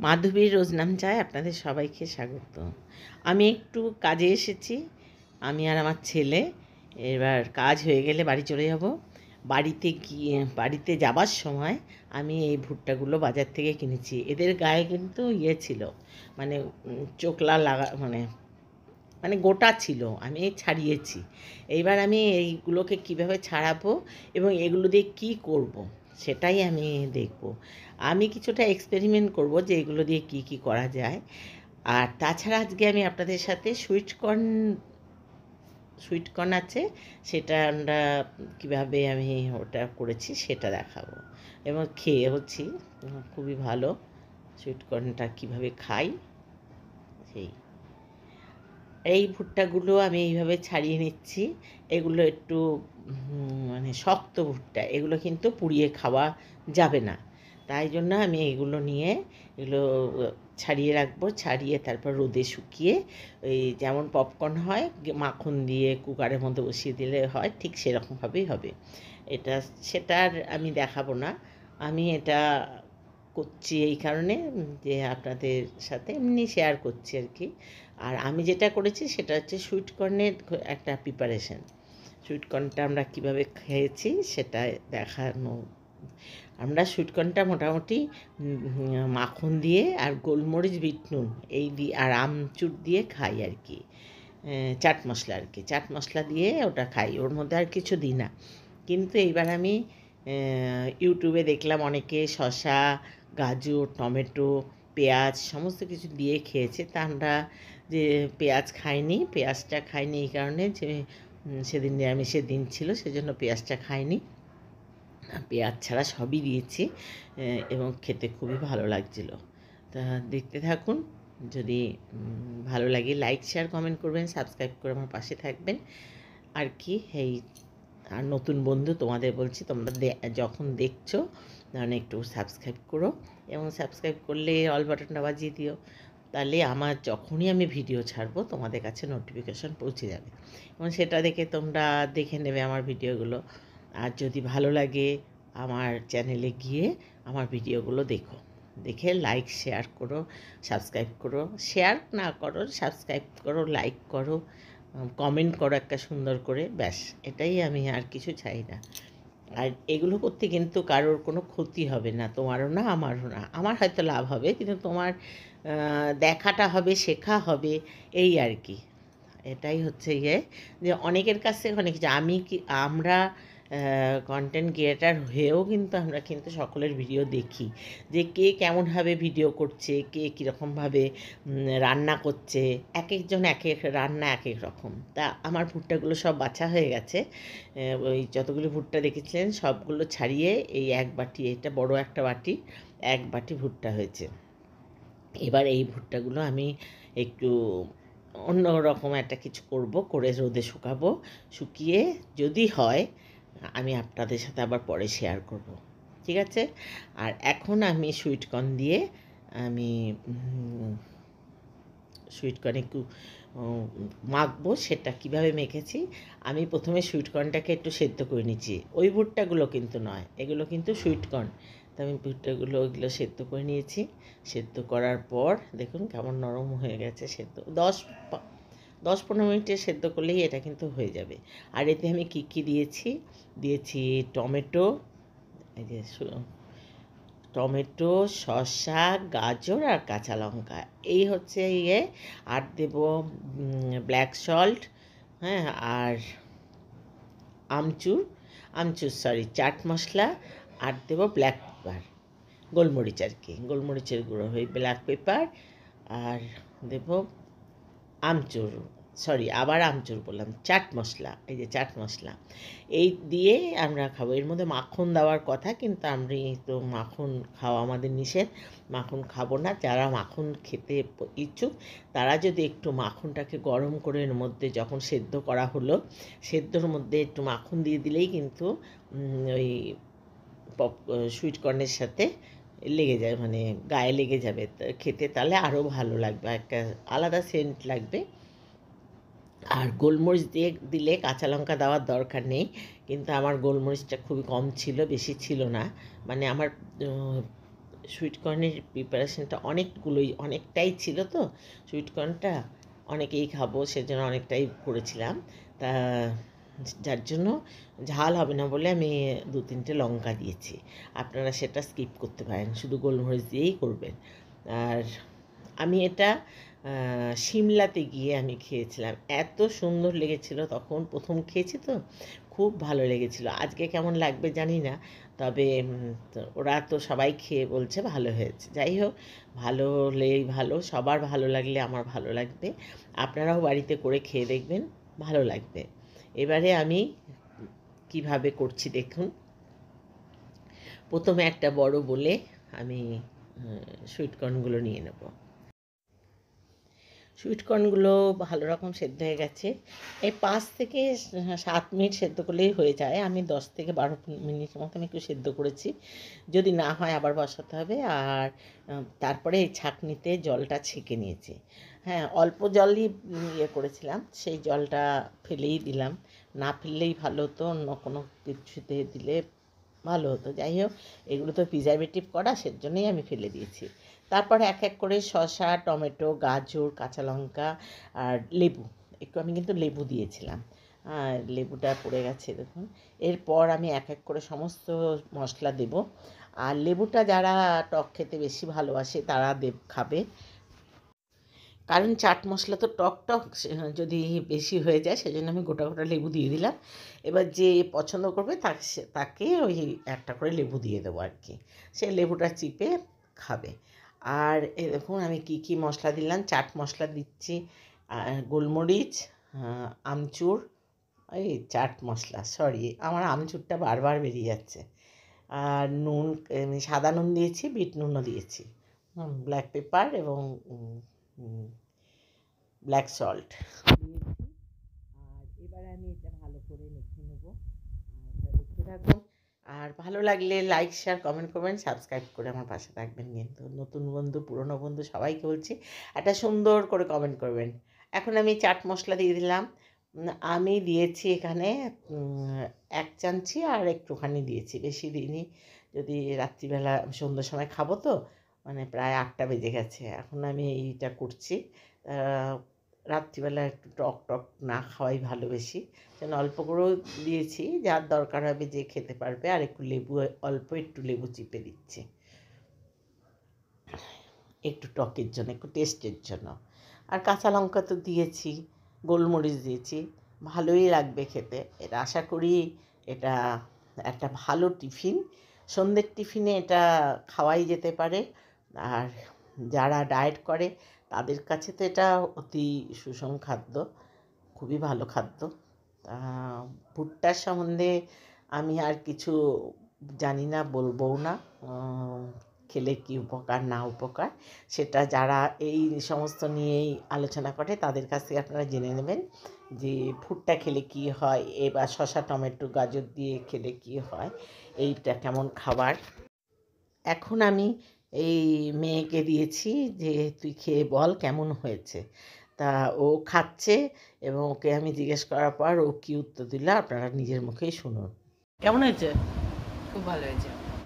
মাধবীর রোজ নাম চায় আপনাদের সবাইকে স্বাগত। আমি একটু কাজে এসেছি, আমি আর আমার ছেলে। এবার কাজ হয়ে গেলে বাড়ি চলে যাব। বাড়িতে যাবার সময় আমি এই ভুট্টাগুলো বাজার থেকে কিনেছি। এদের গায়ে কিন্তু ছিল, মানে চোকলা লাগা, মানে মানে গোটা ছিল, আমি ছাড়িয়েছি। এইবার আমি এইগুলোকে কিভাবে ছাড়াবো এবং এগুলো দিয়ে কি করব সেটাই আমি দেখব। আমি কিছুটা এক্সপেরিমেন্ট করব যে এগুলো দিয়ে কি কি করা যায়। আর তাছাড়া আজকে আমি আপনাদের সাথে সুইটকর্ন আছে, সেটা আমরা কীভাবে আমি ওটা করেছি সেটা দেখাবো এবং খেয়েওছি, খুবই ভালো। সুইটকর্নটা কীভাবে খাই এই ভুট্টাগুলো আমি এইভাবে ছাড়িয়ে নিচ্ছি। এগুলো একটু মানে শক্ত ভুট্টা, এগুলো কিন্তু পুড়িয়ে খাওয়া যাবে না। তাই জন্য আমি এগুলো ছাড়িয়ে রাখবো, ছাড়িয়ে তারপর রোদে শুকিয়ে ওই যেমন পপকর্ন হয় মাখন দিয়ে কুকারের মধ্যে বসিয়ে দিলে হয়, ঠিক সেরকমভাবেই হবে এটা। সেটার আমি দেখাবো না, আমি এটা করছি এই কারণে যে আপনাদের সাথে এমনি শেয়ার করছি আর কি। আর আমি যেটা করেছি সেটা হচ্ছে সুইটকর্নের একটা প্রিপারেশন। সুইটকর্নটা আমরা কীভাবে খেয়েছি সেটা দেখানো। আমরা সুইটকর্নটা মোটামুটি মাখন দিয়ে আর গোলমরিচ, বিট নুন এই দিয়ে আর আমচুর দিয়ে খাই আর কি। চাট মশলা আর কি, চাট মশলা দিয়ে ওটা খাই, ওর মধ্যে আর কিছু দিই না। কিন্তু এইবার আমি ইউটিউবে দেখলাম অনেকে শসা, গাজর, টমেটো, পেঁয়াজ সমস্ত কিছু দিয়ে খেয়েছে। তা আমরা যে পেঁয়াজটা খাইনি এই কারণে যে সেদিন নিরামিষের দিন ছিল, সেজন্য পেঁয়াজটা খাইনি। পেঁয়াজ ছাড়া সবই দিয়েছি এবং খেতে খুবই ভালো লাগছিল। তা দেখতে থাকুন, যদি ভালো লাগে লাইক, শেয়ার, কমেন্ট করবেন, সাবস্ক্রাইব করে আমার পাশে থাকবেন আর কি। আর নতুন বন্ধু তোমাদের বলছি, তোমরা যখন দেখছো তখন একটু সাবস্ক্রাইব করো এবং সাবস্ক্রাইব করলে অল বাটনটা বাজিয়ে দিও, তাহলে আমার যখনই আমি ভিডিও ছাড়বো তোমাদের কাছে নোটিফিকেশন পৌঁছে যাবে এবং সেটা দেখে তোমরা দেখে নেবে আমার ভিডিওগুলো। আর যদি ভালো লাগে আমার চ্যানেলে গিয়ে আমার ভিডিওগুলো দেখে লাইক, শেয়ার করো, সাবস্ক্রাইব করো। শেয়ার না করো, সাবস্ক্রাইব করো, লাইক করো, কমেন্ট করো একটা সুন্দর করে, ব্যাস এটাই, আমি আর কিছু চাই না। আর এগুলো করতে কিন্তু কারোর কোনো ক্ষতি হবে না, তোমারও না আমারও না। আমার হয়তো লাভ হবে, কিন্তু তোমার দেখাটা হবে, শেখা হবে, এই আর কি। এটাই হচ্ছে যে অনেকের কাছ থেকে অনেক কিছু আমরা কন্টেন্ট ক্রিয়েটার হয়েও কিন্তু আমরা কিন্তু সকলের ভিডিও দেখি, যে কে কেমনভাবে ভিডিও করছে, কে কীরকমভাবে রান্না করছে। এক একজন এক এক রান্না এক এক রকম। তা আমার ভুট্টাগুলো সব বাছা হয়ে গেছে, ওই যতগুলো ভুট্টা দেখেছিলেন সবগুলো ছাড়িয়ে এই এক বাটি, এটা বড় একটা বাটি, এক বাটি ভুট্টা হয়েছে। এবার এই ভুট্টাগুলো আমি একটু অন্য রকম একটা কিছু করে রোদে শুকাবো। শুকিয়ে যদি হয় আমি আপনাদের সাথে আবার পরে শেয়ার করব, ঠিক আছে। আর এখন আমি সুইটকর্ন দিয়ে সুইটকর্ন একটু মাখবো। সেটা কিভাবে মেখেছি, আমি প্রথমে সুইটকর্নটাকে একটু সেদ্ধ করে নিচ্ছি। ওই ভুট্টাগুলো কিন্তু নয়, এগুলো কিন্তু সুইটকর্ন। তো আমি ভুট্টাগুলো ওইগুলো সেদ্ধ করে নিয়েছি। সেদ্ধ করার পর দেখুন কেমন নরম হয়ে গেছে। সেদ্ধ 10-15 মিনিটে সেদ্ধ করলেই এটা কিন্তু হয়ে যাবে। আর এতে আমি কী দিয়েছি টমেটো, এই যে টমেটো, শসা, গাজর আর কাঁচা লঙ্কা, এই হচ্ছে আর দেব ব্ল্যাক সল্ট, হ্যাঁ, আর চাট মশলা, আর দেব ব্ল্যাক পেপার, গোলমরিচ আর কি, গোলমরিচের গুঁড়ো, ব্ল্যাক পেপার, আর দেব আমচুর বললাম, চাট মশলা, এই যে চাট মশলা, এই দিয়ে আমরা খাবো। এর মধ্যে মাখন দেওয়ার কথা, কিন্তু আমি তো মাখন খাওয়া আমাদের নিষেধ, মাখন খাবো না। যারা মাখন খেতে ইচ্ছুক তারা যদি একটু মাখনটাকে গরম করে এর মধ্যে যখন সেদ্ধ করা হলো, সেদ্ধর মধ্যে একটু মাখন দিয়ে দিলেই কিন্তু ওই সুইটকর্নের সাথে লেগে যায়, মানে গায়ে লেগে যাবে খেতে, তাহলে আরও ভালো লাগবে, একটা আলাদা সেন্ট লাগবে। আর গোলমরিচ দিলে কাঁচা লঙ্কা দেওয়ার দরকার নেই, কিন্তু আমার গোলমরিচটা খুবই কম ছিল, বেশি ছিল না, মানে আমার সুইট কর্নের প্রিপারেশনটা অনেকটাই ছিল, তো সুইট কর্নটা অনেকেই খাবো সেজন্য অনেকটাই করেছিলাম। তা যার জন্য ঝাল হবে না বলে আমি 2-3টে লঙ্কা দিয়েছি। আপনারা সেটা স্কিপ করতে পারেন, শুধু গোলমরিচ দিয়েই করবেন। আর আমি এটা সিমলাতে গিয়ে আমি খেয়েছিলাম, এত সুন্দর লেগেছিল। তখন প্রথম খেয়েছি তো খুব ভালো লেগেছিল। আজকে কেমন লাগবে জানি না, তবে ওরা তো সবাই খেয়ে বলছে ভালো হয়েছে। যাই হোক, ভালো হলেই ভালো, সবার ভালো লাগলে আমার ভালো লাগবে। আপনারাও বাড়িতে করে খেয়ে দেখবেন, ভালো লাগবে। এবারে আমি কিভাবে করছি দেখুন। প্রথমে একটা বড় বলে আমি সুইট কর্নগুলো নিয়ে নেব। সুইট কর্নগুলো ভালো রকম সেদ্ধ হয়ে গেছে। এই 5 থেকে 7 মিনিট সেদ্ধ করলেই হয়ে যায়। আমি 10 থেকে 12 মিনিটের মতো আমি একটু সেদ্ধ করেছি। যদি না হয় আবার বসাতে হবে। আর তারপরে এই ছাঁকনিতে জলটা ছেঁকে নিয়েছি। হ্যাঁ, অল্প জলই ইয়ে করেছিলাম, সেই জলটা ফেলেই দিলাম। না ফেললেই ভালো হতো, অন্য কোনো কিছুতে দিলে ভালো হতো। যাই হোক, এগুলো তো প্রিজারভেটিভ করা, সেজন্যই আমি ফেলে দিয়েছি। তারপরে এক এক করে শসা, টমেটো, গাজর, কাঁচা লঙ্কা আর লেবু, একটু আমি কিন্তু লেবু দিয়েছিলাম। লেবুটা পড়ে গেছে দেখুন। এরপর আমি এক এক করে সমস্ত মশলা দেব। আর লেবুটা যারা টক খেতে বেশি ভালোবাসে তারা খাবে, কারণ চাট মশলা তো টক টক যদি বেশি হয়ে যায়, সেজন্য আমি গোটা গোটা লেবু দিয়ে দিলাম। এবার যে পছন্দ করবে তাকে ওই একটা করে লেবু দিয়ে দেবো আর কি, সে লেবুটা চিপে খাবে। আর দেখুন আমি কি কি মশলা দিলাম। চাট মশলা দিচ্ছি, গোলমরিচ, আমচুর, এই চাট মশলা, সরি আমার আমচুরটা বারবার বেরিয়ে যাচ্ছে। আর নুন, সাদা নুন দিয়েছি, বিট নুনও দিয়েছি, ব্ল্যাক পেপার এবং ব্ল্যাক সল্ট দিয়েছি। আর এবারে আমি এটা ভালো করে মেখে নেবো। দেখতে থাকুন। আর ভালো লাগলে লাইক, শেয়ার, কমেন্ট করবেন, সাবস্ক্রাইব করে আমার পাশে থাকবেন। কিন্তু নতুন বন্ধু, পুরনো বন্ধু সবাইকে বলছি একটা সুন্দর করে কমেন্ট করবেন। এখন আমি চাট মশলা দিয়ে দিলাম। আমি দিয়েছি এখানে 1 চামচি, আর একটুখানি দিয়েছি, বেশি দিইনি। যদি রাত্রিবেলা সন্ধ্যার সময় খাবো তো, মানে প্রায় 8টা বেজে গেছে, এখন আমি এইটা করছি। রাত্রিবেলা একটু টক টক না খাওয়াই ভালো বেশি, যেন অল্প করেও দিয়েছি, যার দরকার হবে যে খেতে পারবে। আর একটু লেবু, অল্প একটু লেবু চিপে দিচ্ছি, একটু টকের জন্য, একটু টেস্টের জন্য। আর কাঁচা লঙ্কা তো দিয়েছি, গোলমরিচ দিয়েছি, ভালোই লাগবে খেতে। এটা আশা করি এটা একটা ভালো টিফিন, সন্ধ্যের টিফিনে এটা খাওয়াই যেতে পারে। আর যারা ডায়েট করে তাদের কাছে তো এটা অতি সুষম খাদ্য, খুবই ভালো খাদ্য। ভুট্টার সম্বন্ধে আমি আর কিছু জানি না, বলবও না। খেলে কী উপকার না উপকার, সেটা যারা এই সমস্ত নিয়েই আলোচনা করে তাদের কাছ থেকে আপনারা জেনে নেবেন যে ভুট্টা খেলে কী হয়, এবার শসা, টমেটো, গাজর দিয়ে খেলে কী হয়, এইটা কেমন খাবার। এখন আমি এই মেয়েকে দিয়েছি যে তুই খেয়ে বল কেমন হয়েছে। তা ও খাচ্ছে, এবং ওকে আমি জিজ্ঞেস করার পর ও কী উত্তর দিল আপনারা নিজের মুখেই শুনুন। কেমন হয়েছে? খুব ভালো হয়েছে।